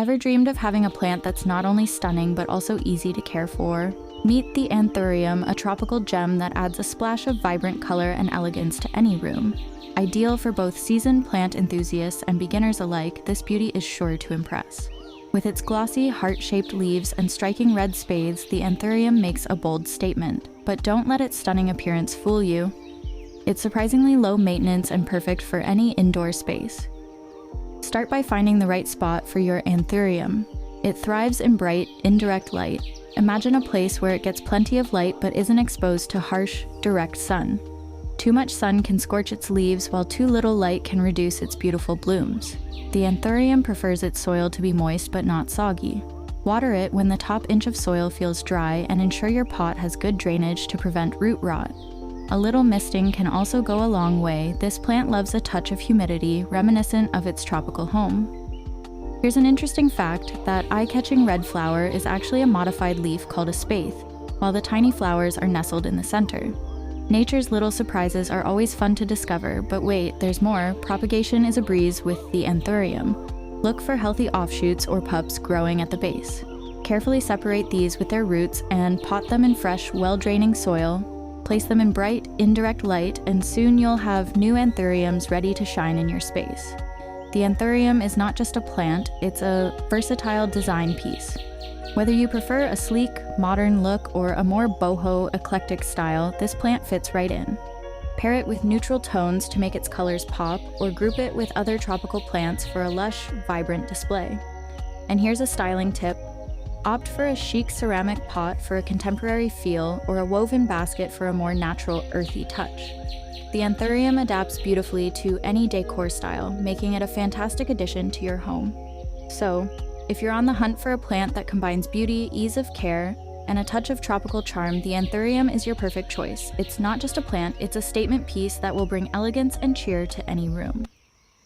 Ever dreamed of having a plant that's not only stunning but also easy to care for? Meet the Anthurium, a tropical gem that adds a splash of vibrant color and elegance to any room. Ideal for both seasoned plant enthusiasts and beginners alike, this beauty is sure to impress. With its glossy, heart-shaped leaves and striking red spathes, the Anthurium makes a bold statement. But don't let its stunning appearance fool you. It's surprisingly low maintenance and perfect for any indoor space. Start by finding the right spot for your Anthurium. It thrives in bright, indirect light. Imagine a place where it gets plenty of light but isn't exposed to harsh, direct sun. Too much sun can scorch its leaves, while too little light can reduce its beautiful blooms. The Anthurium prefers its soil to be moist but not soggy. Water it when the top inch of soil feels dry and ensure your pot has good drainage to prevent root rot. A little misting can also go a long way. This plant loves a touch of humidity, reminiscent of its tropical home. Here's an interesting fact: that eye-catching red flower is actually a modified leaf called a spathe, while the tiny flowers are nestled in the center. Nature's little surprises are always fun to discover, but wait, there's more. Propagation is a breeze with the Anthurium. Look for healthy offshoots or pups growing at the base. Carefully separate these with their roots and pot them in fresh, well-draining soil. Place them in bright, indirect light, and soon you'll have new Anthuriums ready to shine in your space. The Anthurium is not just a plant, it's a versatile design piece. Whether you prefer a sleek, modern look or a more boho, eclectic style, this plant fits right in. Pair it with neutral tones to make its colors pop, or group it with other tropical plants for a lush, vibrant display. And here's a styling tip. Opt for a chic ceramic pot for a contemporary feel, or a woven basket for a more natural, earthy touch. The Anthurium adapts beautifully to any decor style, making it a fantastic addition to your home. So, if you're on the hunt for a plant that combines beauty, ease of care, and a touch of tropical charm, the Anthurium is your perfect choice. It's not just a plant, it's a statement piece that will bring elegance and cheer to any room.